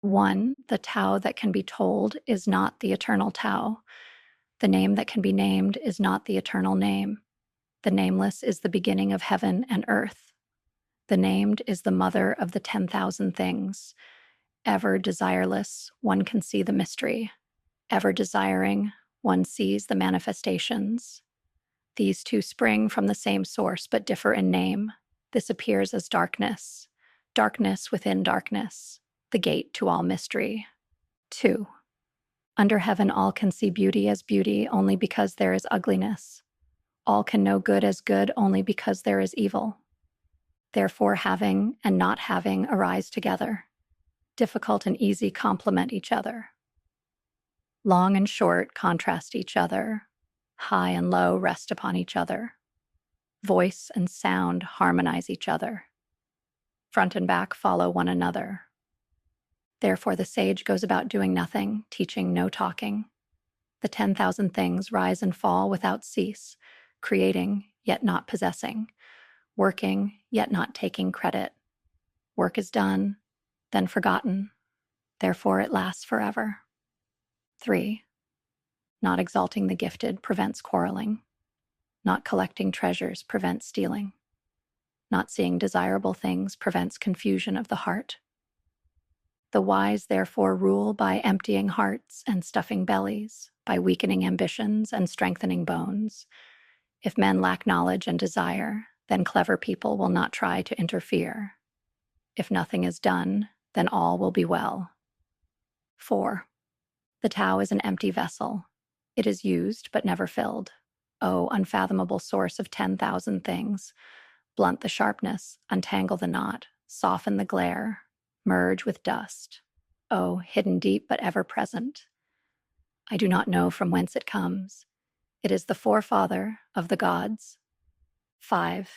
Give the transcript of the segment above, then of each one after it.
1. The Tao that can be told is not the eternal Tao. The name that can be named is not the eternal name. The nameless is the beginning of heaven and earth. The named is the mother of the 10,000 things. Ever desireless, one can see the mystery. Ever desiring, one sees the manifestations. These two spring from the same source but differ in name. This appears as darkness. Darkness within darkness, the gate to all mystery. 2. Under heaven all can see beauty as beauty only because there is ugliness. All can know good as good only because there is evil. Therefore having and not having arise together. Difficult and easy complement each other. Long and short contrast each other. High and low rest upon each other. Voice and sound harmonize each other. Front and back follow one another. Therefore the sage goes about doing nothing, teaching no talking. The 10,000 things rise and fall without cease, creating yet not possessing, working yet not taking credit. Work is done, then forgotten, therefore it lasts forever. 3. Not exalting the gifted prevents quarreling. Not collecting treasures prevents stealing. Not seeing desirable things prevents confusion of the heart. The wise therefore rule by emptying hearts and stuffing bellies, by weakening ambitions and strengthening bones. If men lack knowledge and desire, then clever people will not try to interfere. If nothing is done, then all will be well. 4. The Tao is an empty vessel. It is used but never filled. O unfathomable source of 10,000 things, blunt the sharpness, untangle the knot, soften the glare, merge with dust. O hidden deep but ever present. I do not know from whence it comes. It is the forefather of the gods. 5.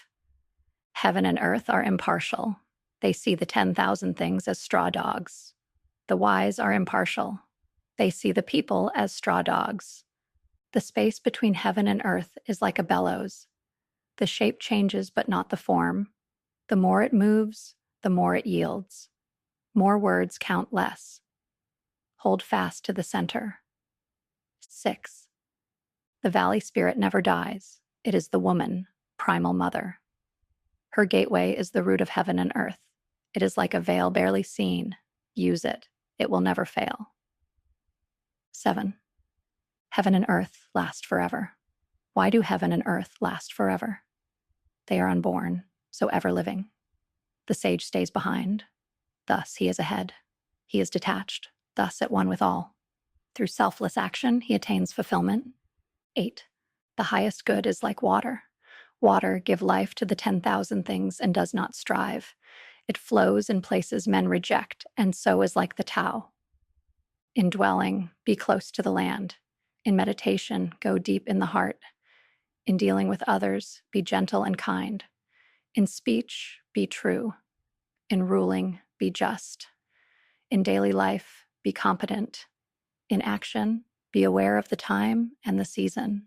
Heaven and earth are impartial. They see the 10,000 things as straw dogs. The wise are impartial. They see the people as straw dogs. The space between heaven and earth is like a bellows. The shape changes but not the form. The more it moves, the more it yields. More words count less. Hold fast to the center. 6. The valley spirit never dies. It is the woman, primal mother. Her gateway is the root of heaven and earth. It is like a veil barely seen. Use it. It will never fail. 7. Heaven and earth last forever. Why do heaven and earth last forever? They are unborn, so ever living. The sage stays behind. Thus he is ahead. He is detached, thus at one with all. Through selfless action, he attains fulfillment. 8. The highest good is like water. Water give life to the 10,000 things and does not strive. It flows in places men reject, and so is like the Tao. In dwelling, be close to the land. In meditation, go deep in the heart. In dealing with others, be gentle and kind. In speech, be true. In ruling, be just. In daily life, be competent. In action, be aware of the time and the season.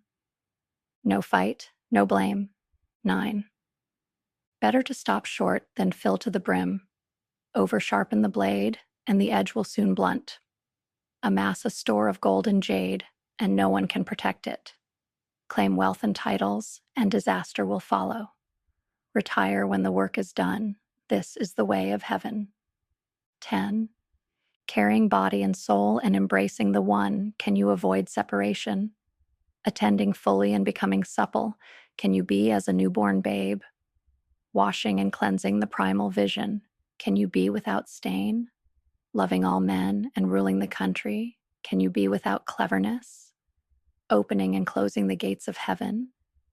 No fight, no blame. 9. Better to stop short than fill to the brim. Over-sharpen the blade, and the edge will soon blunt. Amass a store of gold and jade, and no one can protect it. Claim wealth and titles, and disaster will follow. Retire when the work is done. This is the way of heaven. 10. Carrying body and soul and embracing the one, can you avoid separation? Attending fully and becoming supple, can you be as a newborn babe? Washing and cleansing the primal vision, can you be without stain? Loving all men and ruling the country, can you be without cleverness? Opening and closing the gates of heaven,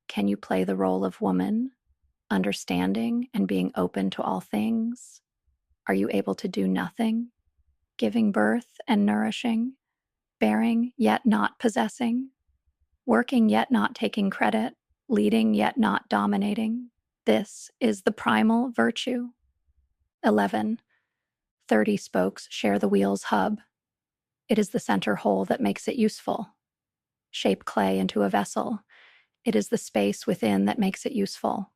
can you play the role of woman? Understanding and being open to all things? Are you able to do nothing? Giving birth and nourishing? Bearing yet not possessing? Working yet not taking credit? Leading yet not dominating? This is the primal virtue. 11. 30 spokes share the wheel's hub. It is the center hole that makes it useful. Shape clay into a vessel. It is the space within that makes it useful.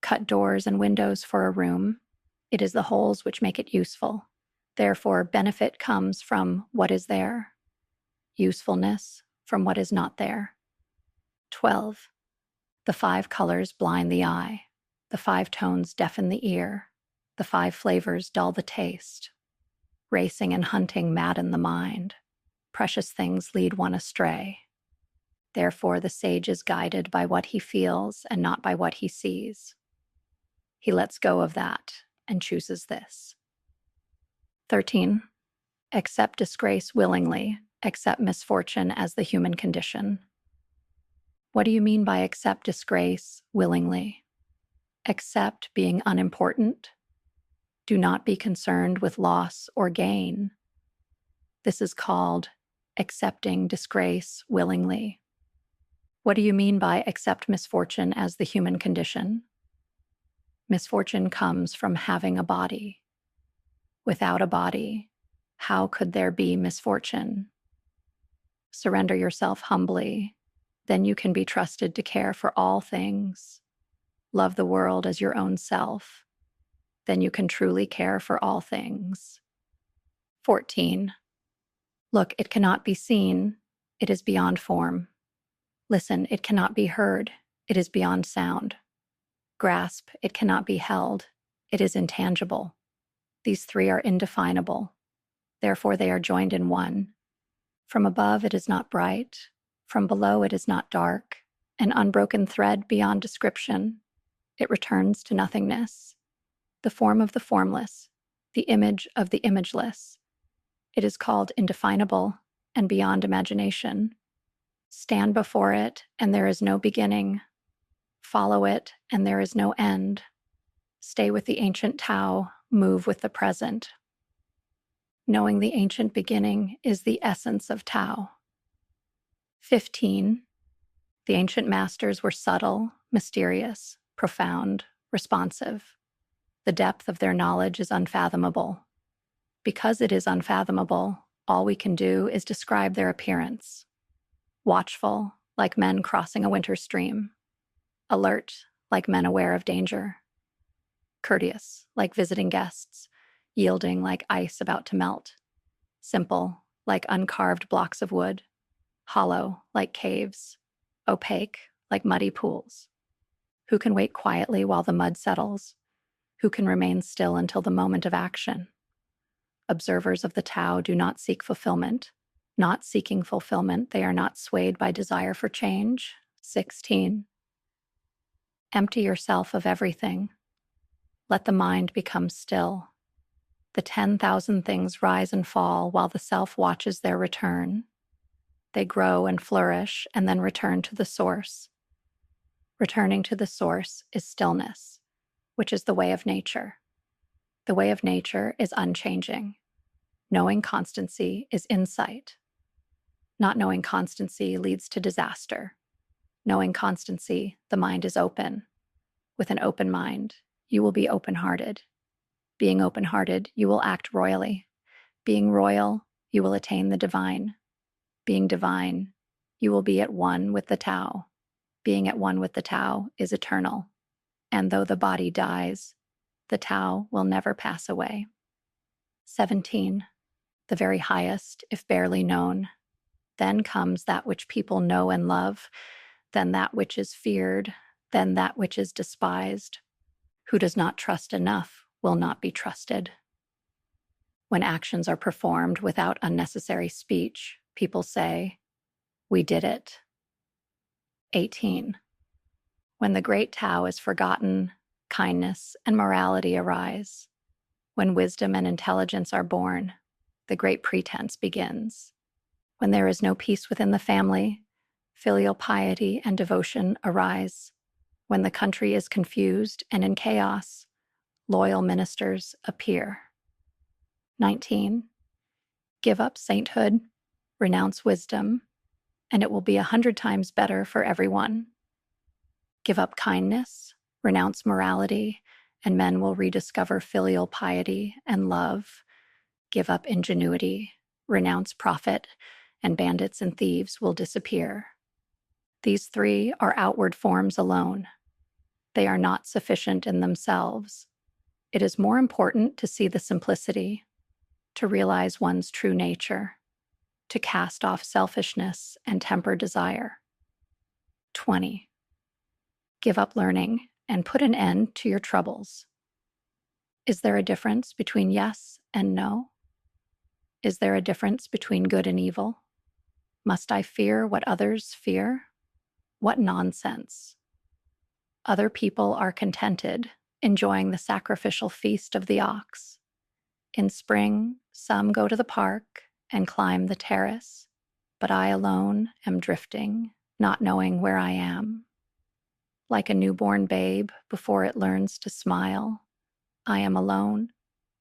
Cut doors and windows for a room. It is the holes which make it useful. Therefore, benefit comes from what is there, usefulness from what is not there. 12. The 5 colors blind the eye, the 5 tones deafen the ear, the 5 flavors dull the taste. Racing and hunting madden the mind, precious things lead one astray. Therefore, the sage is guided by what he feels and not by what he sees. He lets go of that and chooses this. 13. Accept disgrace willingly, accept misfortune as the human condition. What do you mean by accept disgrace willingly? Accept being unimportant. Do not be concerned with loss or gain. This is called accepting disgrace willingly. What do you mean by accept misfortune as the human condition? Misfortune comes from having a body. Without a body, how could there be misfortune? Surrender yourself humbly, then you can be trusted to care for all things. Love the world as your own self, then you can truly care for all things. 14. Look, it cannot be seen, it is beyond form. Listen, it cannot be heard, it is beyond sound. Grasp, it cannot be held, it is intangible. These 3 are indefinable, therefore they are joined in one. From above it is not bright, from below it is not dark, an unbroken thread beyond description. It returns to nothingness, the form of the formless, the image of the imageless. It is called indefinable and beyond imagination. Stand before it, and there is no beginning. Follow it, and there is no end. Stay with the ancient Tao, move with the present. Knowing the ancient beginning is the essence of Tao. 15. The ancient masters were subtle, mysterious, profound, responsive. The depth of their knowledge is unfathomable. Because it is unfathomable, all we can do is describe their appearance. Watchful, like men crossing a winter stream. Alert, like men aware of danger. Courteous, like visiting guests. Yielding, like ice about to melt. Simple, like uncarved blocks of wood. Hollow, like caves. Opaque, like muddy pools. Who can wait quietly while the mud settles? Who can remain still until the moment of action? Observers of the Tao do not seek fulfillment. Not seeking fulfillment, they are not swayed by desire for change. 16. Empty yourself of everything. Let the mind become still. The 10,000 things rise and fall while the self watches their return. They grow and flourish and then return to the source. Returning to the source is stillness, which is the way of nature. The way of nature is unchanging. Knowing constancy is insight. Not knowing constancy leads to disaster. Knowing constancy, the mind is open. With an open mind, you will be open-hearted. Being open-hearted, you will act royally. Being royal, you will attain the divine. Being divine, you will be at one with the Tao. Being at one with the Tao is eternal. And though the body dies, the Tao will never pass away. 17. The very highest, if barely known. Then comes that which people know and love, then that which is feared, then that which is despised. Who does not trust enough will not be trusted. When actions are performed without unnecessary speech, people say, "We did it." 18. When the great Tao is forgotten, kindness and morality arise. When wisdom and intelligence are born, the great pretense begins. When there is no peace within the family, filial piety and devotion arise. When the country is confused and in chaos, loyal ministers appear. 19. Give up sainthood, renounce wisdom, and it will be 100 times better for everyone. Give up kindness, renounce morality, and men will rediscover filial piety and love. Give up ingenuity, renounce profit, and bandits and thieves will disappear. These 3 are outward forms alone. They are not sufficient in themselves. It is more important to see the simplicity. to realize one's true nature, to cast off selfishness and temper desire. 20. Give up learning and put an end to your troubles. Is there a difference between yes and no? Is there a difference between good and evil? Must I fear what others fear? What nonsense. Other people are contented, enjoying the sacrificial feast of the ox. In spring, some go to the park and climb the terrace, but I alone am drifting, not knowing where I am. Like a newborn babe before it learns to smile, I am alone,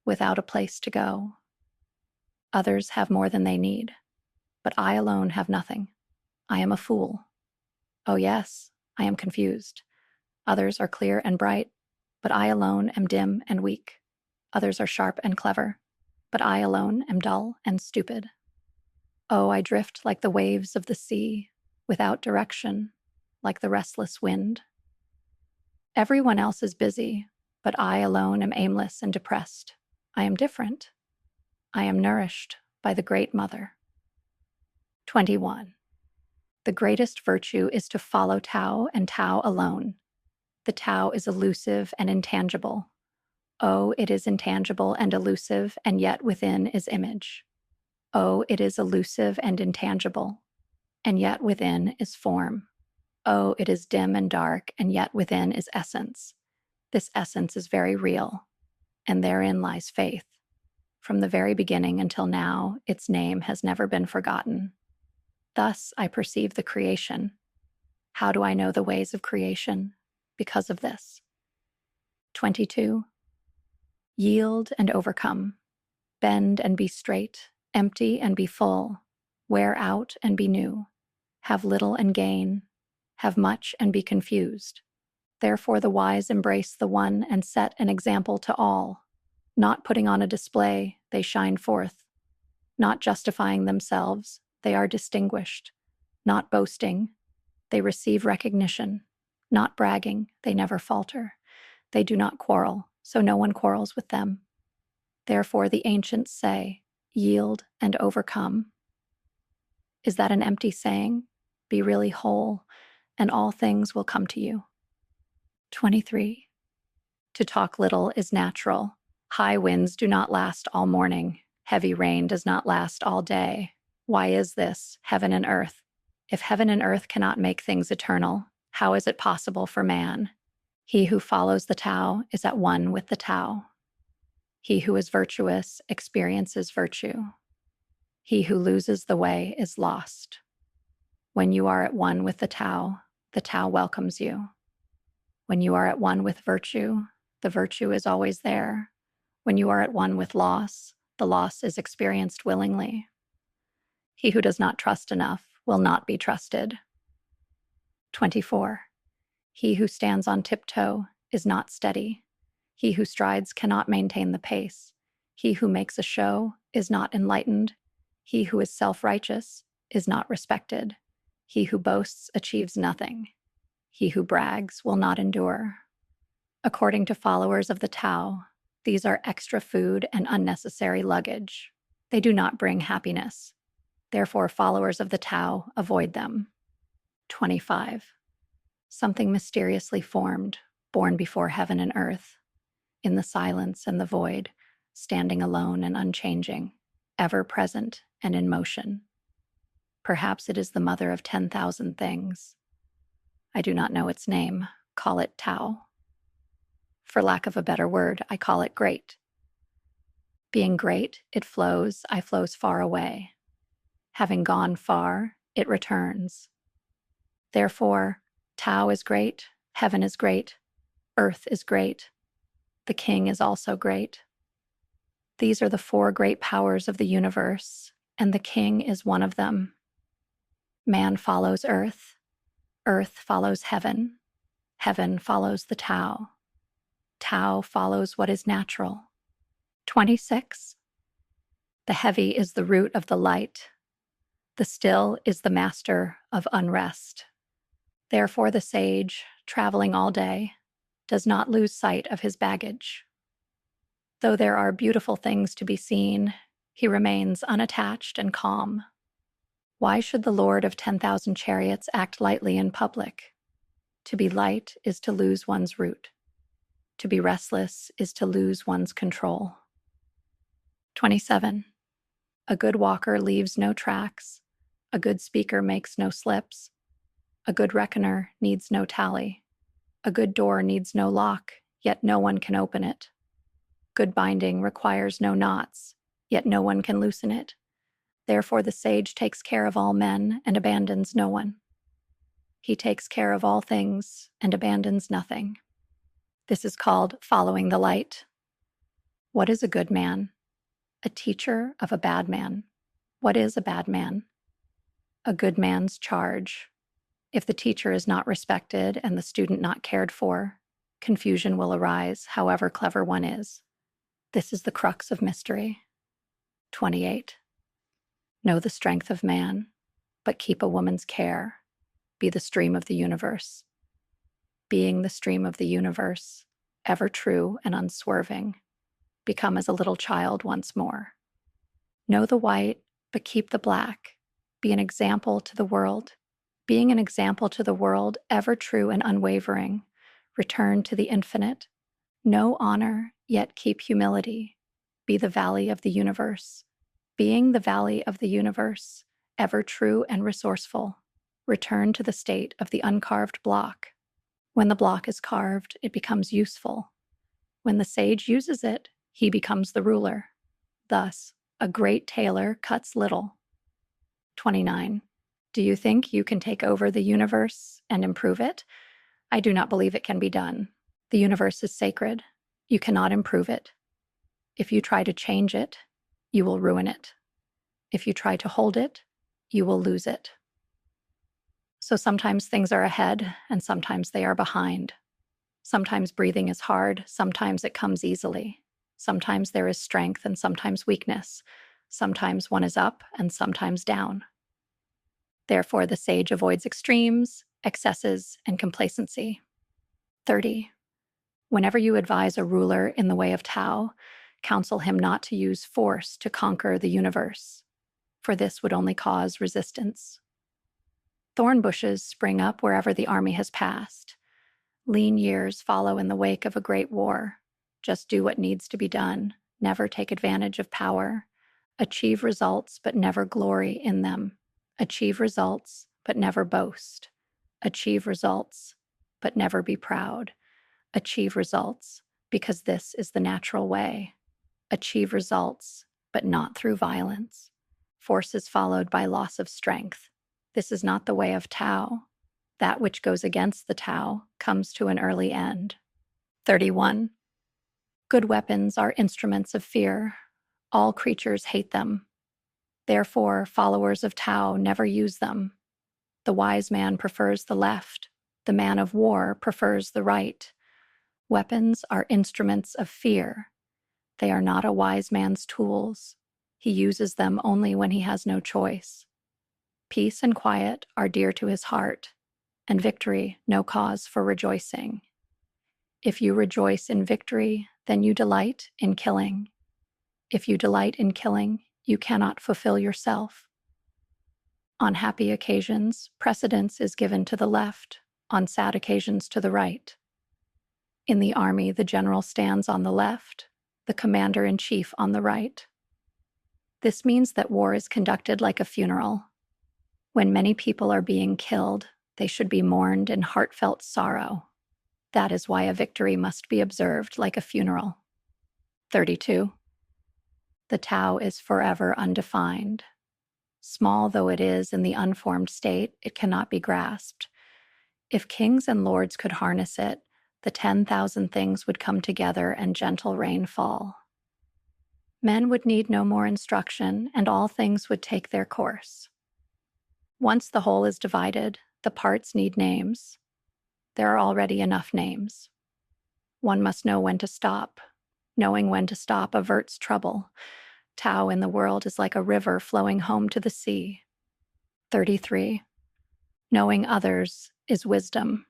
without a place to go. Others have more than they need, but I alone have nothing. I am a fool. Oh yes, I am confused. Others are clear and bright, but I alone am dim and weak. Others are sharp and clever, but I alone am dull and stupid. Oh, I drift like the waves of the sea, without direction, like the restless wind. Everyone else is busy, but I alone am aimless and depressed. I am different. I am nourished by the Great Mother. 21. The greatest virtue is to follow Tao and Tao alone. The Tao is elusive and intangible. Oh, it is intangible and elusive, and yet within is image. Oh, it is elusive and intangible, and yet within is form. Oh, it is dim and dark, and yet within is essence. This essence is very real, and therein lies faith. From the very beginning until now, its name has never been forgotten. Thus I perceive the creation. How do I know the ways of creation? Because of this. 22. Yield and overcome. Bend and be straight. Empty and be full. Wear out and be new. Have little and gain. Have much and be confused. Therefore the wise embrace the one and set an example to all. Not putting on a display, they shine forth. Not justifying themselves, they are distinguished. Not boasting, they receive recognition. Not bragging, they never falter. They do not quarrel, so no one quarrels with them. Therefore the ancients say, yield and overcome. Is that an empty saying? Be really whole, and all things will come to you. 23. To talk little is natural. High winds do not last all morning. Heavy rain does not last all day. Why is this, heaven and earth? If heaven and earth cannot make things eternal, how is it possible for man? He who follows the Tao is at one with the Tao. He who is virtuous experiences virtue. He who loses the way is lost. When you are at one with the Tao welcomes you. When you are at one with virtue, the virtue is always there. When you are at one with loss, the loss is experienced willingly. He who does not trust enough will not be trusted. 24. He who stands on tiptoe is not steady. He who strides cannot maintain the pace. He who makes a show is not enlightened. He who is self-righteous is not respected. He who boasts achieves nothing. He who brags will not endure. According to followers of the Tao, these are extra food and unnecessary luggage. They do not bring happiness. Therefore, followers of the Tao avoid them. 25. Something mysteriously formed, born before heaven and earth, in the silence and the void, standing alone and unchanging, ever present and in motion. Perhaps it is the mother of 10,000 things. I do not know its name. Call it Tao. For lack of a better word, I call it great. Being great, it flows, I flows far away. Having gone far, it returns. Therefore, Tao is great, heaven is great, earth is great, the king is also great. These are the four great powers of the universe, and the king is one of them. Man follows earth follows heaven, heaven follows the Tao. Tao follows what is natural. 26. The heavy is the root of the light. The still is the master of unrest. Therefore the sage, traveling all day, does not lose sight of his baggage. Though there are beautiful things to be seen, He remains unattached and calm. Why should the Lord of 10,000 chariots act lightly in public? To be light is to lose one's root. To be restless is to lose one's control. 27. A good walker leaves no tracks. A good speaker makes no slips. A good reckoner needs no tally. A good door needs no lock, yet no one can open it. Good binding requires no knots, yet no one can loosen it. Therefore the sage takes care of all men and abandons no one. He takes care of all things and abandons nothing. This is called following the light. What is a good man? A teacher of a bad man. What is a bad man? A good man's charge. If the teacher is not respected and the student not cared for, confusion will arise, however clever one is. This is the crux of mystery. 28. Know the strength of man, but keep a woman's care. Be the stream of the universe. Being the stream of the universe, ever true and unswerving, become as a little child once more. Know the white, but keep the black. Be an example to the world. Being an example to the world, ever true and unwavering, return to the infinite. Know honor, yet keep humility. Be the valley of the universe. Being the valley of the universe, ever true and resourceful, return to the state of the uncarved block. When the block is carved, it becomes useful. When the sage uses it, he becomes the ruler. Thus, a great tailor cuts little. 29. Do you think you can take over the universe and improve it? I do not believe it can be done. The universe is sacred. You cannot improve it. If you try to change it, you will ruin it. If you try to hold it, you will lose it. So sometimes things are ahead and sometimes they are behind. Sometimes breathing is hard, sometimes it comes easily. Sometimes there is strength and sometimes weakness. Sometimes one is up and sometimes down. Therefore, the sage avoids extremes, excesses, and complacency. 30. Whenever you advise a ruler in the way of Tao, counsel him not to use force to conquer the universe, for this would only cause resistance. Thorn bushes spring up wherever the army has passed. Lean years follow in the wake of a great war. Just do what needs to be done. Never take advantage of power. Achieve results, but never glory in them. Achieve results, but never boast. Achieve results, but never be proud. Achieve results, because this is the natural way. Achieve results, but not through violence. Force is followed by loss of strength. This is not the way of Tao. That which goes against the Tao comes to an early end. 31. Good weapons are instruments of fear. All creatures hate them. Therefore, followers of Tao never use them. The wise man prefers the left. The man of war prefers the right. Weapons are instruments of fear. They are not a wise man's tools. He uses them only when he has no choice. Peace and quiet are dear to his heart, and victory no cause for rejoicing. If you rejoice in victory, then you delight in killing. If you delight in killing, you cannot fulfill yourself. On happy occasions, precedence is given to the left, on sad occasions to the right. In the army, the general stands on the left, the commander-in-chief on the right. This means that war is conducted like a funeral. When many people are being killed, they should be mourned in heartfelt sorrow. That is why a victory must be observed like a funeral. 32. The Tao is forever undefined. Small though it is in the unformed state, it cannot be grasped. If kings and lords could harness it, the 10,000 things would come together and gentle rain fall. Men would need no more instruction, and all things would take their course. Once the whole is divided, the parts need names. There are already enough names. One must know when to stop. Knowing when to stop averts trouble. Tao in the world is like a river flowing home to the sea. 33. Knowing others is wisdom.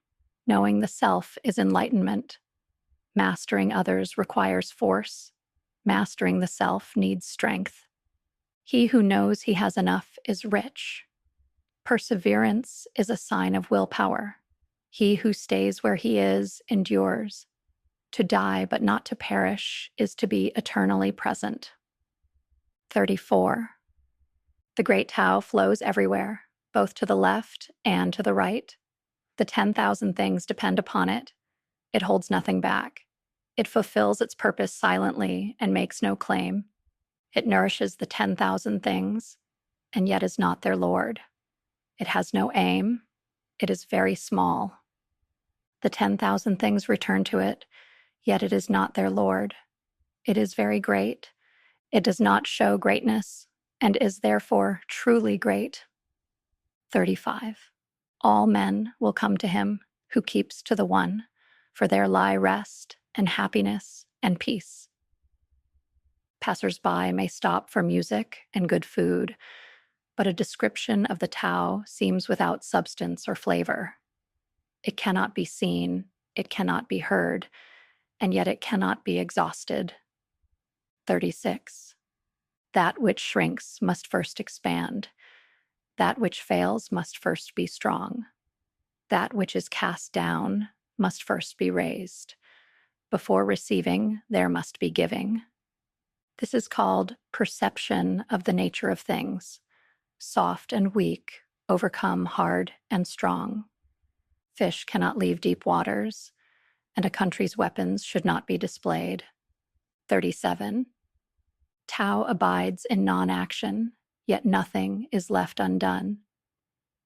Knowing the self is enlightenment. Mastering others requires force. Mastering the self needs strength. He who knows he has enough is rich. Perseverance is a sign of willpower. He who stays where he is endures. To die but not to perish is to be eternally present. 34. The great Tao flows everywhere, both to the left and to the right. The 10,000 things depend upon it. It holds nothing back. It fulfills its purpose silently and makes no claim. It nourishes the 10,000 things, and yet is not their lord. It has no aim. It is very small. The 10,000 things return to it, yet it is not their lord. It is very great. It does not show greatness, and is therefore truly great. 35. All men will come to him who keeps to the one, for there lie rest and happiness and peace. Passers-by may stop for music and good food, but a description of the Tao seems without substance or flavor. It cannot be seen, it cannot be heard, and yet it cannot be exhausted. 36. That which shrinks must first expand. That which fails must first be strong. That which is cast down must first be raised. Before receiving, there must be giving. This is called perception of the nature of things. Soft and weak overcome hard and strong. Fish cannot leave deep waters, and a country's weapons should not be displayed. 37. Tao abides in non-action, yet nothing is left undone.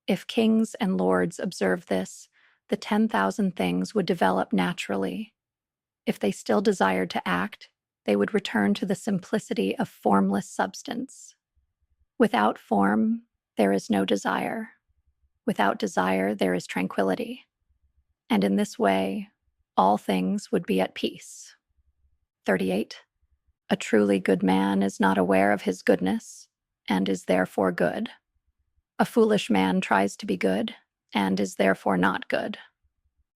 If kings and lords observe this, the 10,000 things would develop naturally. If they still desired to act, they would return to the simplicity of formless substance. Without form, there is no desire. Without desire, there is tranquility. And in this way, all things would be at peace. 38. A truly good man is not aware of his goodness, and is therefore good. A foolish man tries to be good, and is therefore not good.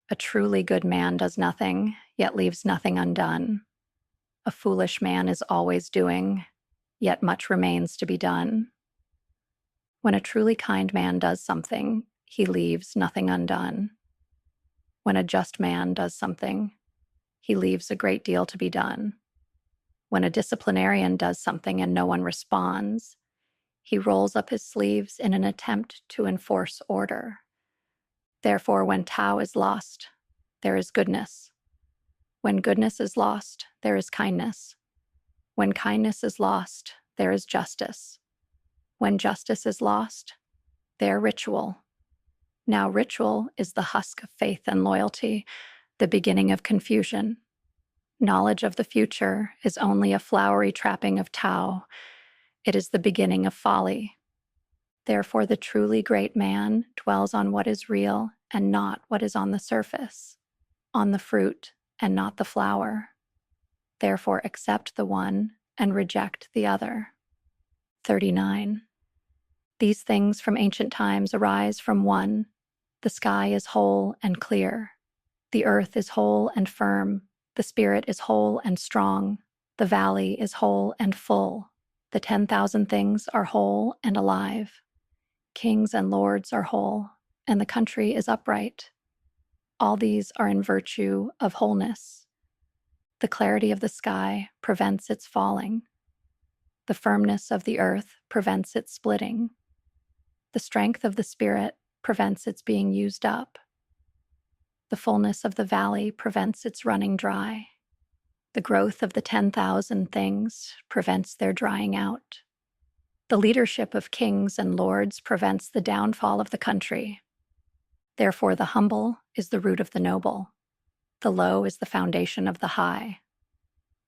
A truly good man does nothing, yet leaves nothing undone. A foolish man is always doing, yet much remains to be done. When a truly kind man does something, he leaves nothing undone. When a just man does something, he leaves a great deal to be done. When a disciplinarian does something and no one responds, he rolls up his sleeves in an attempt to enforce order. Therefore, when Tao is lost, there is goodness. When goodness is lost, there is kindness. When kindness is lost, there is justice. When justice is lost, there ritual. Now ritual is the husk of faith and loyalty, the beginning of confusion. Knowledge of the future is only a flowery trapping of Tao. It is the beginning of folly. Therefore, the truly great man dwells on what is real and not what is on the surface, on the fruit and not the flower. Therefore, accept the one and reject the other. 39. These things from ancient times arise from one. The sky is whole and clear. The earth is whole and firm. The spirit is whole and strong. The valley is whole and full. The 10,000 things are whole and alive. Kings and lords are whole, and the country is upright. All these are in virtue of wholeness. The clarity of the sky prevents its falling. The firmness of the earth prevents its splitting. The strength of the spirit prevents its being used up. The fullness of the valley prevents its running dry. The growth of the 10,000 things prevents their drying out. The leadership of kings and lords prevents the downfall of the country. Therefore, the humble is the root of the noble. The low is the foundation of the high.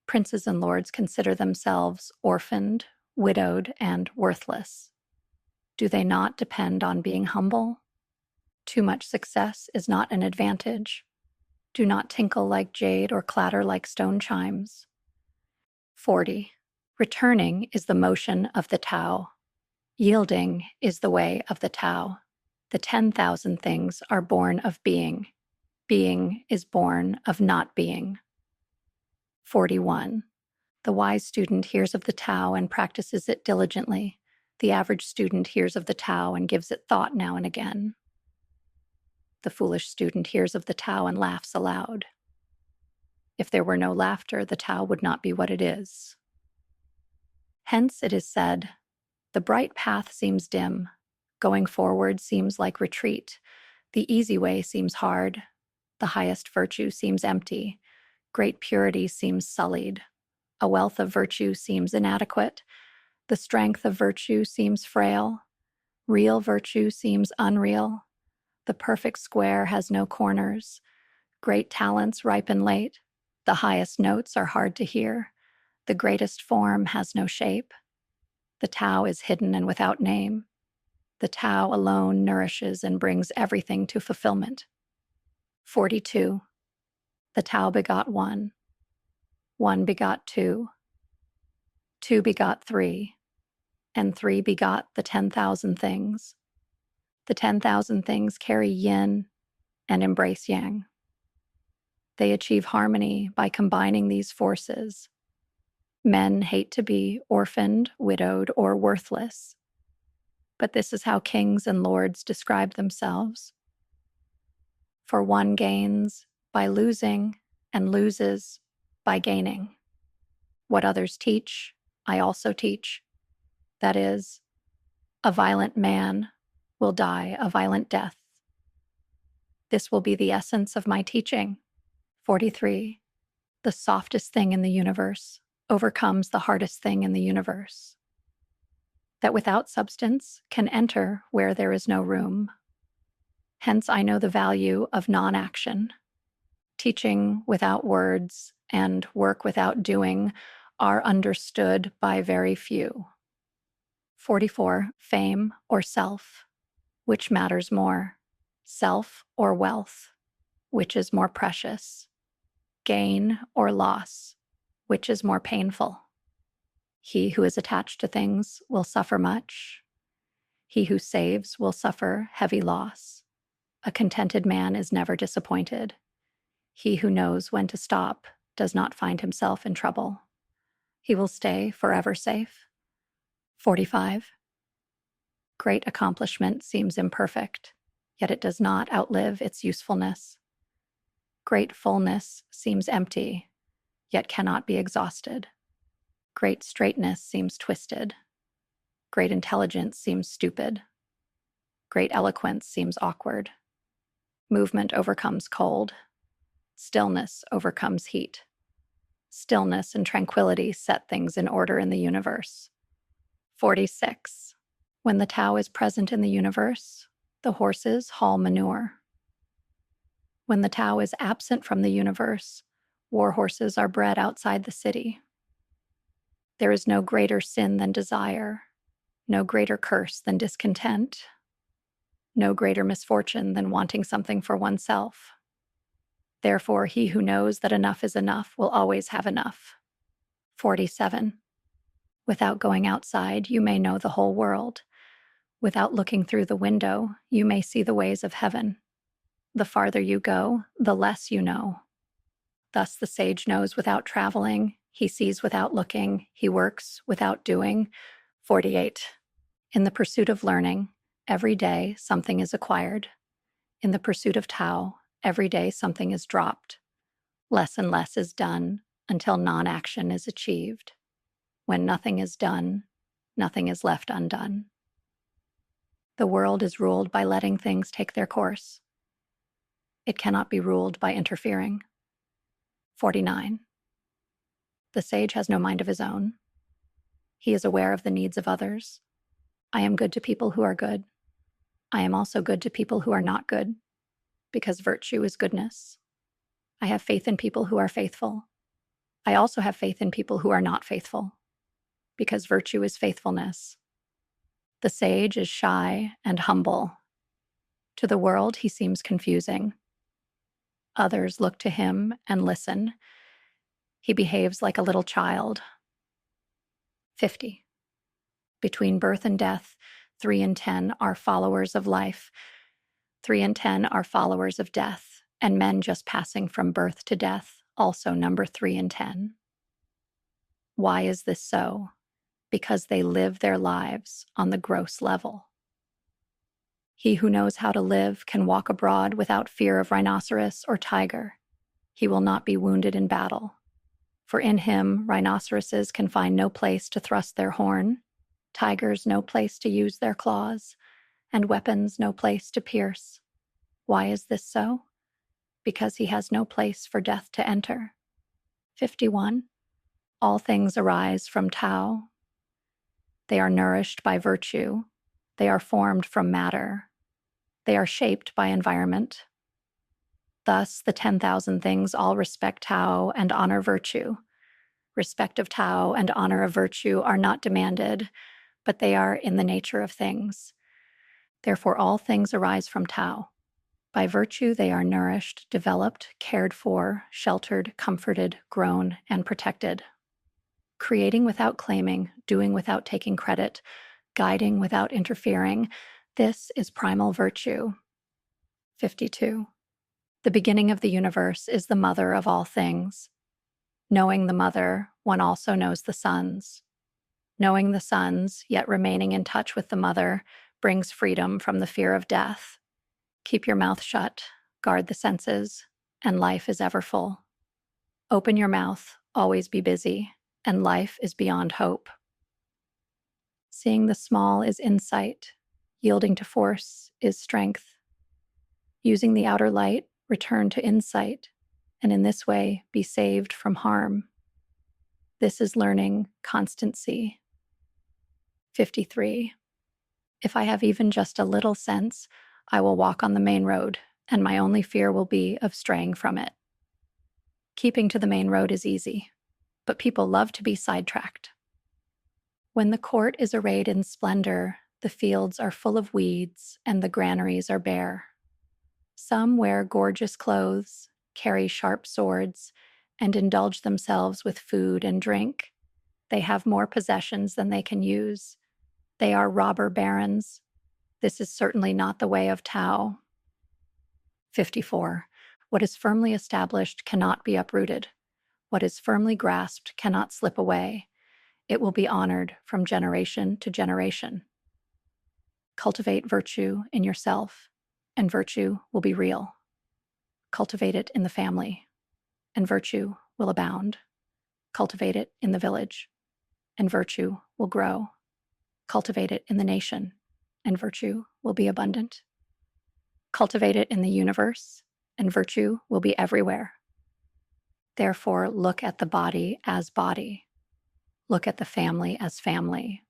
Princes and lords consider themselves orphaned, widowed, and worthless. Do they not depend on being humble? Too much success is not an advantage. Do not tinkle like jade or clatter like stone chimes. 40. Returning is the motion of the Tao. Yielding is the way of the Tao. The 10,000 things are born of being. Being is born of not being. 41. The wise student hears of the Tao and practices it diligently. The average student hears of the Tao and gives it thought now and again. The foolish student hears of the Tao and laughs aloud. If there were no laughter, the Tao would not be what it is. Hence it is said, the bright path seems dim. Going forward seems like retreat. The easy way seems hard. The highest virtue seems empty. Great purity seems sullied. A wealth of virtue seems inadequate. The strength of virtue seems frail. Real virtue seems unreal. The perfect square has no corners. Great talents ripen late. The highest notes are hard to hear. The greatest form has no shape. The Tao is hidden and without name. The Tao alone nourishes and brings everything to fulfillment. 42. The Tao begot one. One begot two. Two begot three. And three begot the 10,000 things. The 10,000 things carry yin and embrace yang. They achieve harmony by combining these forces. Men hate to be orphaned, widowed, or worthless. But this is how kings and lords describe themselves. For one gains by losing and loses by gaining. What others teach, I also teach. That is, a violent man will die a violent death. This will be the essence of my teaching. 43. The softest thing in the universe overcomes the hardest thing in the universe. That without substance can enter where there is no room. Hence, I know the value of non-action. Teaching without words and work without doing are understood by very few. 44. Fame or self. Which matters more? Self or wealth? Which is more precious? Gain or loss? Which is more painful? He who is attached to things will suffer much. He who saves will suffer heavy loss. A contented man is never disappointed. He who knows when to stop does not find himself in trouble. He will stay forever safe. 45. Great accomplishment seems imperfect, yet it does not outlive its usefulness. Great fullness seems empty, yet cannot be exhausted. Great straightness seems twisted. Great intelligence seems stupid. Great eloquence seems awkward. Movement overcomes cold. Stillness overcomes heat. Stillness and tranquility set things in order in the universe. 46. When the Tao is present in the universe, the horses haul manure. When the Tao is absent from the universe, war horses are bred outside the city. There is no greater sin than desire, no greater curse than discontent, no greater misfortune than wanting something for oneself. Therefore, he who knows that enough is enough will always have enough. 47. Without going outside, you may know the whole world. Without looking through the window, you may see the ways of heaven. The farther you go, the less you know. Thus the sage knows without traveling, he sees without looking, he works without doing. 48. In the pursuit of learning, every day something is acquired. In the pursuit of Tao, every day something is dropped. Less and less is done until non-action is achieved. When nothing is done, nothing is left undone. The world is ruled by letting things take their course. It cannot be ruled by interfering. 49. The sage has no mind of his own. He is aware of the needs of others. I am good to people who are good. I am also good to people who are not good, because virtue is goodness. I have faith in people who are faithful. I also have faith in people who are not faithful, because virtue is faithfulness. The sage is shy and humble. To the world, he seems confusing. Others look to him and listen. He behaves like a little child. 50. Between birth and death, 3 and 10 are followers of life. 3 and 10 are followers of death, and men just passing from birth to death also number 3 and 10. Why is this so? Because they live their lives on the gross level. He who knows how to live can walk abroad without fear of rhinoceros or tiger. He will not be wounded in battle. For in him, rhinoceroses can find no place to thrust their horn, tigers no place to use their claws, and weapons no place to pierce. Why is this so? Because he has no place for death to enter. 51. All things arise from Tao. They are nourished by virtue. They are formed from matter. They are shaped by environment. Thus, the 10,000 things all respect Tao and honor virtue. Respect of Tao and honor of virtue are not demanded, but they are in the nature of things. Therefore, all things arise from Tao. By virtue, they are nourished, developed, cared for, sheltered, comforted, grown, and protected. Creating without claiming, doing without taking credit, guiding without interfering, this is primal virtue. 52. The beginning of the universe is the mother of all things. Knowing the mother, one also knows the sons. Knowing the sons, yet remaining in touch with the mother, brings freedom from the fear of death. Keep your mouth shut, guard the senses, and life is ever full. Open your mouth, always be busy, and life is beyond hope. Seeing the small is insight, yielding to force is strength. Using the outer light, return to insight, and in this way be saved from harm. This is learning constancy. 53. If I have even just a little sense, I will walk on the main road, and my only fear will be of straying from it. Keeping to the main road is easy, but people love to be sidetracked. When the court is arrayed in splendor, the fields are full of weeds, and the granaries are bare. Some wear gorgeous clothes, carry sharp swords, and indulge themselves with food and drink. They have more possessions than they can use. They are robber barons. This is certainly not the way of Tao. 54. What is firmly established cannot be uprooted. What is firmly grasped cannot slip away. It will be honored from generation to generation. Cultivate virtue in yourself, and virtue will be real. Cultivate it in the family, and virtue will abound. Cultivate it in the village, and virtue will grow. Cultivate it in the nation, and virtue will be abundant. Cultivate it in the universe, and virtue will be everywhere. Therefore, look at the body as body. Look at the family as family.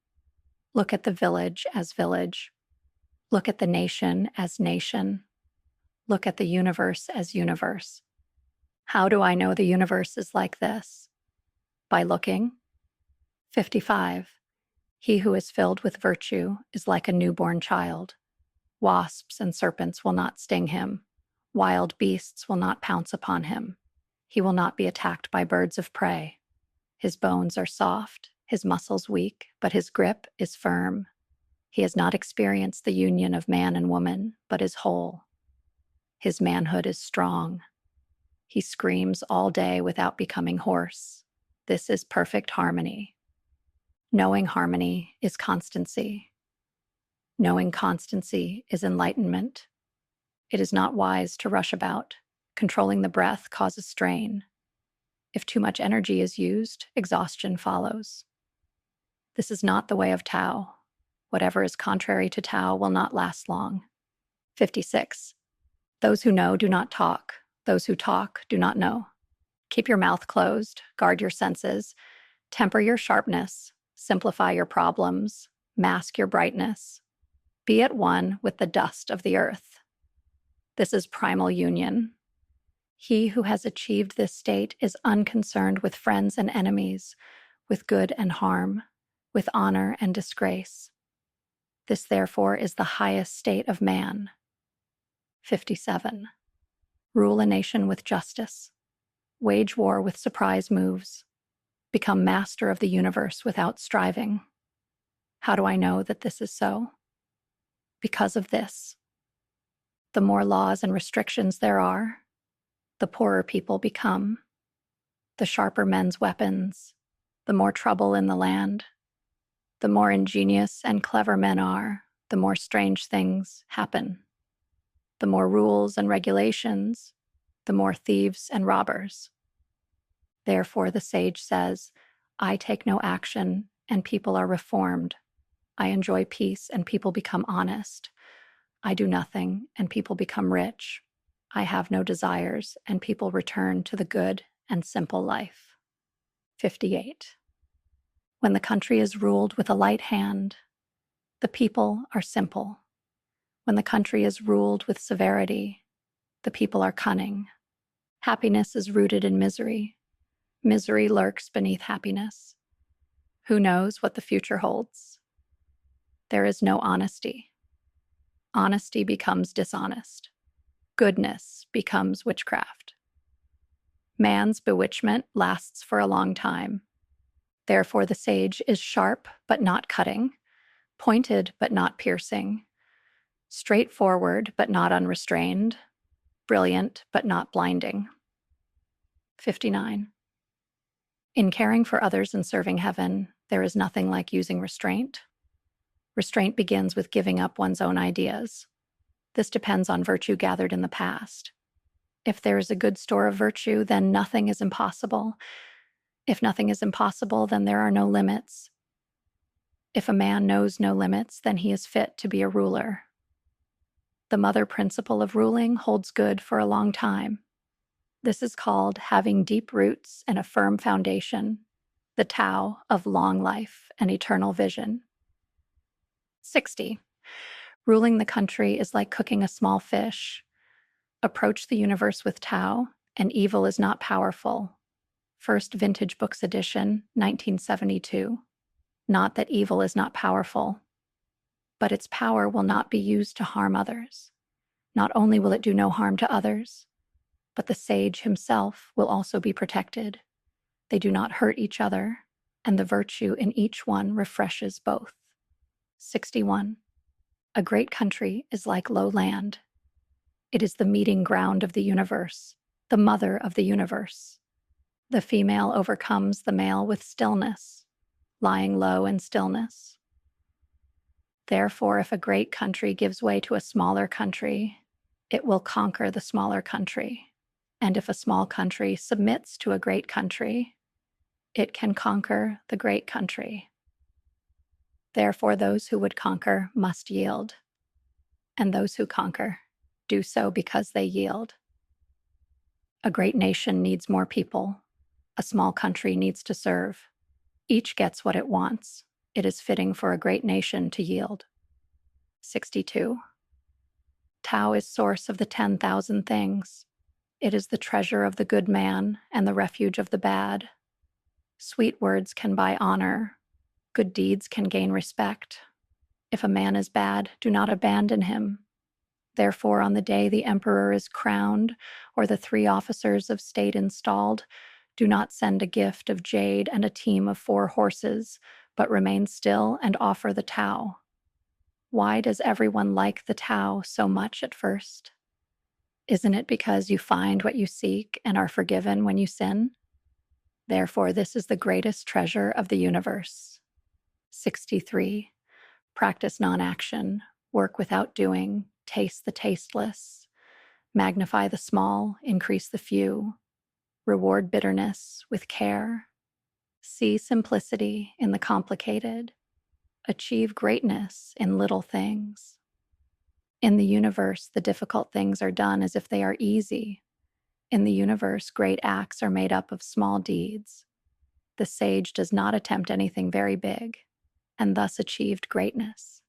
Look at the village as village. Look at the nation as nation. Look at the universe as universe. How do I know the universe is like this? By looking. 55. He who is filled with virtue is like a newborn child. Wasps and serpents will not sting him. Wild beasts will not pounce upon him. He will not be attacked by birds of prey. His bones are soft, his muscles weak, but his grip is firm. He has not experienced the union of man and woman, but is whole. His manhood is strong. He screams all day without becoming hoarse. This is perfect harmony. Knowing harmony is constancy. Knowing constancy is enlightenment. It is not wise to rush about. Controlling the breath causes strain. If too much energy is used, exhaustion follows. This is not the way of Tao. Whatever is contrary to Tao will not last long. 56. Those who know do not talk. Those who talk do not know. Keep your mouth closed, guard your senses, temper your sharpness, simplify your problems, mask your brightness. Be at one with the dust of the earth. This is primal union. He who has achieved this state is unconcerned with friends and enemies, with good and harm, with honor and disgrace. This, therefore, is the highest state of man. 57. Rule a nation with justice. Wage war with surprise moves. Become master of the universe without striving. How do I know that this is so? Because of this. The more laws and restrictions there are, the poorer people become. The sharper men's weapons, the more trouble in the land. The more ingenious and clever men are, the more strange things happen. The more rules and regulations, the more thieves and robbers. Therefore, the sage says, I take no action, and people are reformed. I enjoy peace, and people become honest. I do nothing, and people become rich. I have no desires, and people return to the good and simple life. 58. When the country is ruled with a light hand, the people are simple. When the country is ruled with severity, the people are cunning. Happiness is rooted in misery. Misery lurks beneath happiness. Who knows what the future holds? There is no honesty. Honesty becomes dishonest. Goodness becomes witchcraft. Man's bewitchment lasts for a long time. Therefore, the sage is sharp but not cutting, pointed but not piercing, straightforward but not unrestrained, brilliant but not blinding. 59. In caring for others and serving heaven, there is nothing like using restraint. Restraint begins with giving up one's own ideas. This depends on virtue gathered in the past. If there is a good store of virtue, then nothing is impossible. If nothing is impossible, then there are no limits. If a man knows no limits, then he is fit to be a ruler. The mother principle of ruling holds good for a long time. This is called having deep roots and a firm foundation, the Tao of long life and eternal vision. 60. Ruling the country is like cooking a small fish. Approach the universe with Tao, and evil is not powerful. First Vintage Books Edition, 1972. Not that evil is not powerful, but its power will not be used to harm others. Not only will it do no harm to others, but the sage himself will also be protected. They do not hurt each other, and the virtue in each one refreshes both. 61. A great country is like low land. It is the meeting ground of the universe, the mother of the universe. The female overcomes the male with stillness, lying low in stillness. Therefore, if a great country gives way to a smaller country, it will conquer the smaller country. And if a small country submits to a great country, it can conquer the great country. Therefore, those who would conquer must yield, and those who conquer do so because they yield. A great nation needs more people. A small country needs to serve. Each gets what it wants. It is fitting for a great nation to yield. 62. Tao is source of the 10,000 things. It is the treasure of the good man and the refuge of the bad. Sweet words can buy honor. Good deeds can gain respect. If a man is bad, do not abandon him. Therefore, on the day the emperor is crowned or the 3 officers of state installed, do not send a gift of jade and a team of 4 horses, but remain still and offer the Tao. Why does everyone like the Tao so much at first? Isn't it because you find what you seek and are forgiven when you sin? Therefore, this is the greatest treasure of the universe. 63. Practice non-action, work without doing, taste the tasteless, magnify the small, increase the few, reward bitterness with care, see simplicity in the complicated, achieve greatness in little things. In the universe, the difficult things are done as if they are easy. In the universe, great acts are made up of small deeds. The sage does not attempt anything very big, and thus achieved greatness.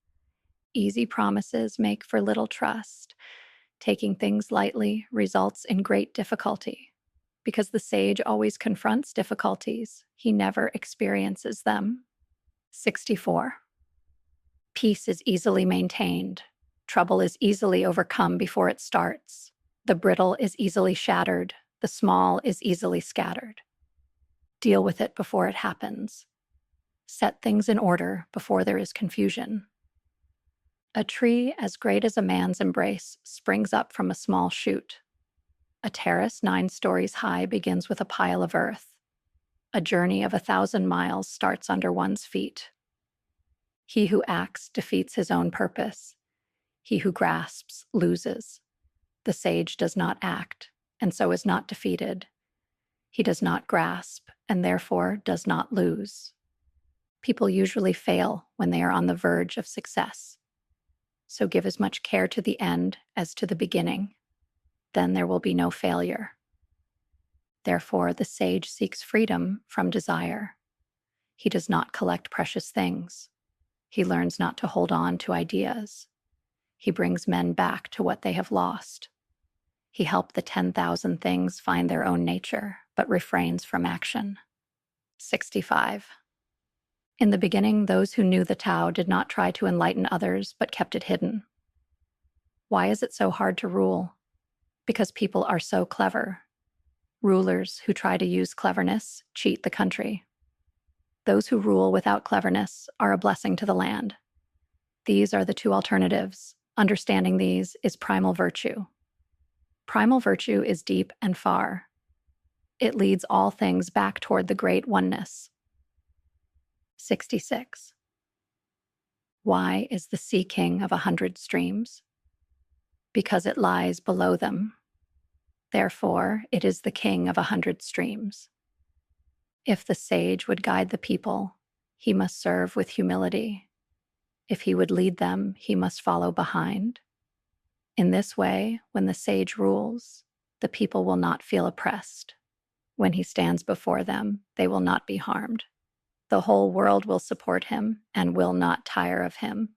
Easy promises make for little trust. Taking things lightly results in great difficulty. Because the sage always confronts difficulties, he never experiences them. 64. Peace is easily maintained. Trouble is easily overcome before it starts. The brittle is easily shattered. The small is easily scattered. Deal with it before it happens. Set things in order before there is confusion. A tree as great as a man's embrace springs up from a small shoot. A terrace 9 stories high begins with a pile of earth. A journey of 1,000 miles starts under one's feet. He who acts defeats his own purpose. He who grasps loses. The sage does not act, and so is not defeated. He does not grasp, and therefore does not lose. People usually fail when they are on the verge of success. So give as much care to the end as to the beginning. Then there will be no failure. Therefore, the sage seeks freedom from desire. He does not collect precious things. He learns not to hold on to ideas. He brings men back to what they have lost. He helped the 10,000 things find their own nature, but refrains from action. 65. In the beginning, those who knew the Tao did not try to enlighten others, but kept it hidden. Why is it so hard to rule? Because people are so clever. Rulers who try to use cleverness cheat the country. Those who rule without cleverness are a blessing to the land. These are the two alternatives. Understanding these is primal virtue. Primal virtue is deep and far. It leads all things back toward the great oneness. 66. Why is the sea king of 100 streams? Because it lies below them. Therefore, it is the king of 100 streams. If the sage would guide the people, he must serve with humility. If he would lead them, he must follow behind. In this way, when the sage rules, the people will not feel oppressed. When he stands before them, they will not be harmed. The whole world will support him and will not tire of him.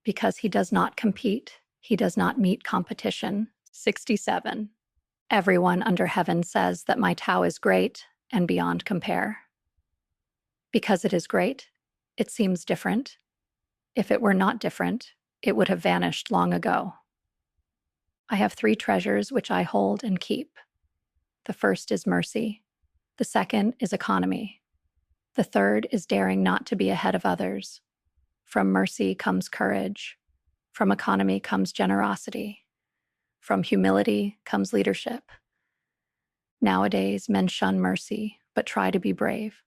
Because he does not compete, he does not meet competition. 67. Everyone under heaven says that my Tao is great and beyond compare. Because it is great, it seems different. If it were not different, it would have vanished long ago. I have 3 treasures which I hold and keep. The first is mercy. The second is economy. The third is daring not to be ahead of others. From mercy comes courage. From economy comes generosity. From humility comes leadership. Nowadays, men shun mercy, but try to be brave.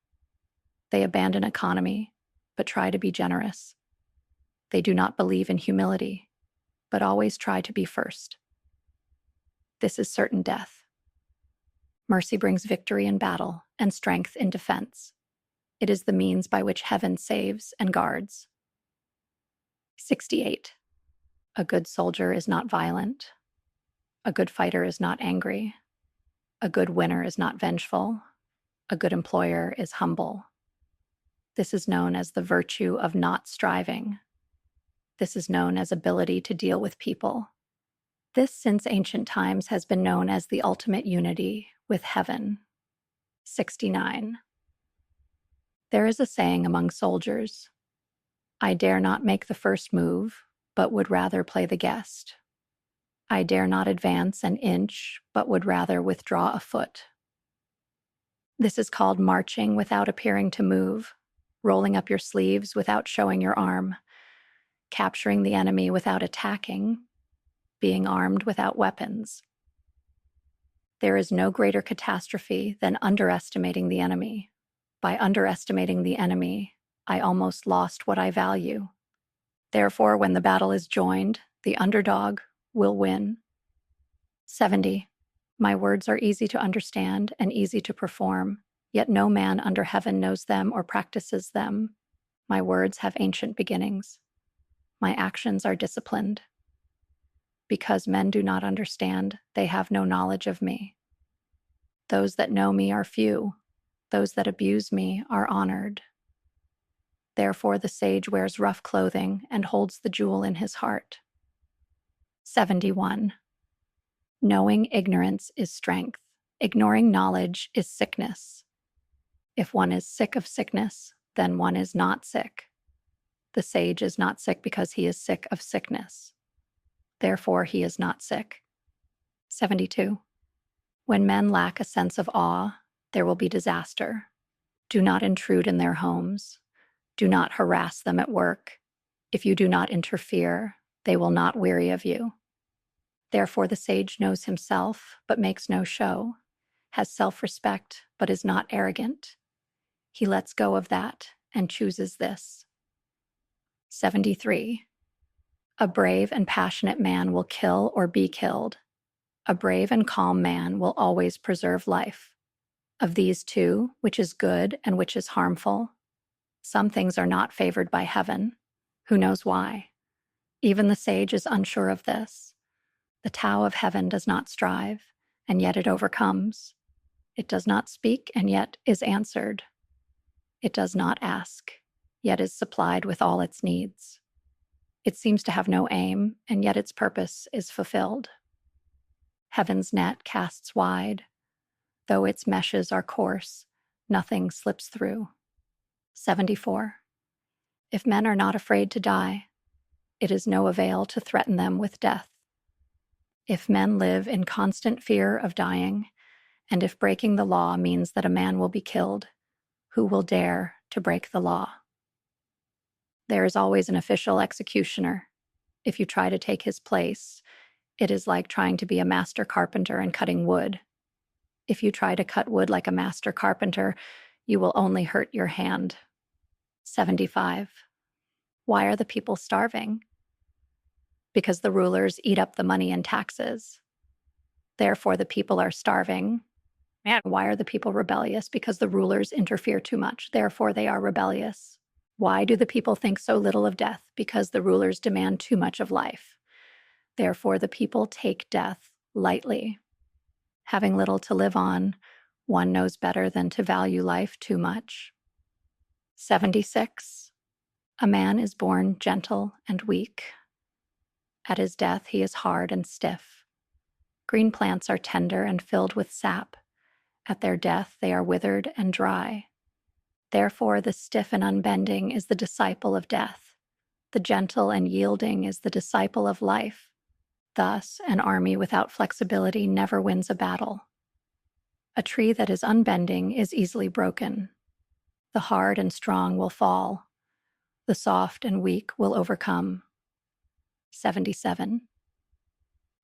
They abandon economy, but try to be generous. They do not believe in humility, but always try to be first. This is certain death. Mercy brings victory in battle and strength in defense. It is the means by which heaven saves and guards. 68. A good soldier is not violent. A good fighter is not angry. A good winner is not vengeful. A good employer is humble. This is known as the virtue of not striving. This is known as ability to deal with people. This, since ancient times, has been known as the ultimate unity with heaven. 69. There is a saying among soldiers, I dare not make the first move, but would rather play the guest. I dare not advance an inch, but would rather withdraw a foot. This is called marching without appearing to move, rolling up your sleeves without showing your arm, capturing the enemy without attacking, being armed without weapons. There is no greater catastrophe than underestimating the enemy. By underestimating the enemy, I almost lost what I value. Therefore, when the battle is joined, the underdog will win. 70. My words are easy to understand and easy to perform, yet no man under heaven knows them or practices them. My words have ancient beginnings. My actions are disciplined. Because men do not understand, they have no knowledge of me. Those that know me are few. Those that abuse me are honored. Therefore the sage wears rough clothing and holds the jewel in his heart. 71. Knowing ignorance is strength. Ignoring knowledge is sickness. If one is sick of sickness, then one is not sick. The sage is not sick because he is sick of sickness. Therefore, he is not sick. 72. When men lack a sense of awe, there will be disaster. Do not intrude in their homes. Do not harass them at work. If you do not interfere, they will not weary of you. Therefore, the sage knows himself, but makes no show, has self-respect, but is not arrogant, He lets go of that and chooses this. 73. A brave and passionate man will kill or be killed. A brave and calm man will always preserve life. Of these two, which is good and which is harmful? Some things are not favored by heaven. Who knows why? Even the sage is unsure of this. The Tao of heaven does not strive, and yet it overcomes. It does not speak, and yet is answered. It does not ask, yet is supplied with all its needs. It seems to have no aim, and yet its purpose is fulfilled. Heaven's net casts wide. Though its meshes are coarse, nothing slips through. 74. If men are not afraid to die, it is no avail to threaten them with death. If men live in constant fear of dying, and if breaking the law means that a man will be killed, who will dare to break the law? There is always an official executioner. If you try to take his place, it is like trying to be a master carpenter and cutting wood. If you try to cut wood like a master carpenter, you will only hurt your hand. 75. Why are the people starving? Because the rulers eat up the money and taxes. Therefore, the people are starving. And why are the people rebellious? Because the rulers interfere too much. Therefore, they are rebellious. Why do the people think so little of death? Because the rulers demand too much of life. Therefore, the people take death lightly. Having little to live on, one knows better than to value life too much. 76. A man is born gentle and weak. At his death, he is hard and stiff. Green plants are tender and filled with sap. At their death, they are withered and dry. Therefore, the stiff and unbending is the disciple of death. The gentle and yielding is the disciple of life. Thus, an army without flexibility never wins a battle. A tree that is unbending is easily broken. The hard and strong will fall. The soft and weak will overcome. 77.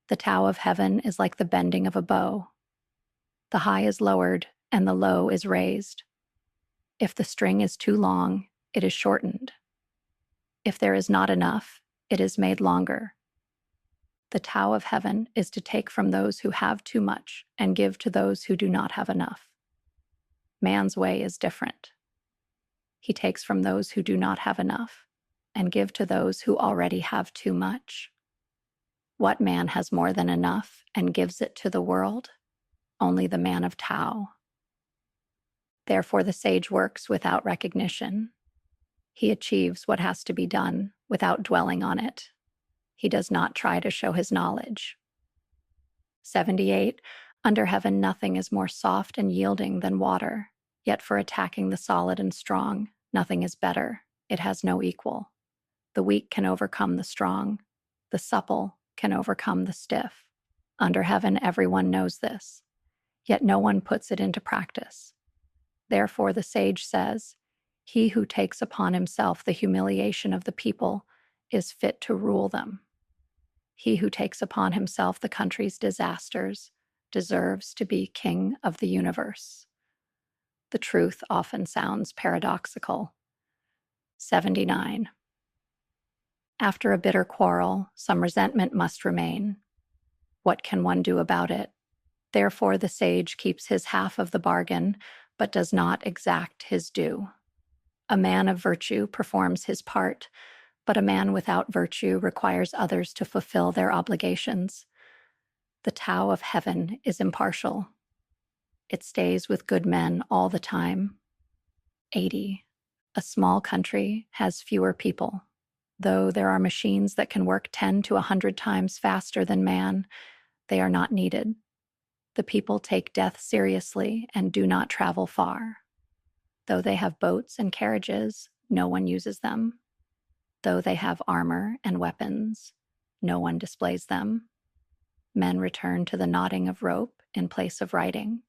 The Tao of heaven is like the bending of a bow. The high is lowered and the low is raised. If the string is too long, it is shortened. If there is not enough, it is made longer. The Tao of heaven is to take from those who have too much and give to those who do not have enough. Man's way is different. He takes from those who do not have enough and give to those who already have too much. What man has more than enough and gives it to the world? Only the man of Tao. Therefore, the sage works without recognition. He achieves what has to be done without dwelling on it. He does not try to show his knowledge. 78. Under heaven, nothing is more soft and yielding than water. Yet for attacking the solid and strong, nothing is better. It has no equal. The weak can overcome the strong. The supple can overcome the stiff. Under heaven, everyone knows this. Yet no one puts it into practice. Therefore, the sage says, he who takes upon himself the humiliation of the people is fit to rule them. He who takes upon himself the country's disasters deserves to be king of the universe. The truth often sounds paradoxical. 79. After a bitter quarrel, some resentment must remain. What can one do about it? Therefore, the sage keeps his half of the bargain, but does not exact his due. A man of virtue performs his part, but a man without virtue requires others to fulfill their obligations. The Tao of heaven is impartial. It stays with good men all the time. 80. A small country has fewer people. Though there are machines that can work 10 to 100 times faster than man, they are not needed. The people take death seriously and do not travel far. Though they have boats and carriages, no one uses them. Though they have armor and weapons, no one displays them. Men return to the knotting of rope in place of riding.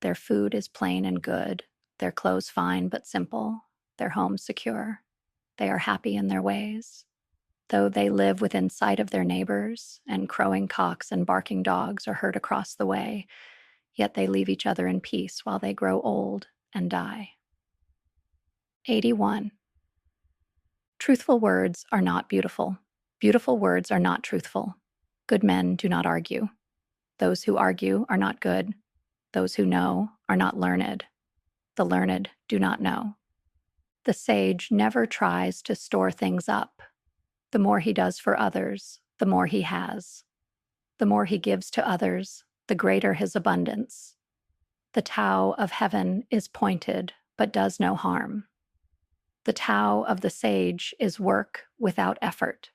Their food is plain and good, their clothes fine but simple, their homes secure. They are happy in their ways. Though they live within sight of their neighbors, and crowing cocks and barking dogs are heard across the way, yet they leave each other in peace while they grow old and die. 81. Truthful words are not beautiful. Beautiful words are not truthful. Good men do not argue. Those who argue are not good. Those who know are not learned. The learned do not know. The sage never tries to store things up. The more he does for others, the more he has. The more he gives to others, the greater his abundance. The Tao of heaven is pointed, but does no harm. The Tao of the sage is work without effort.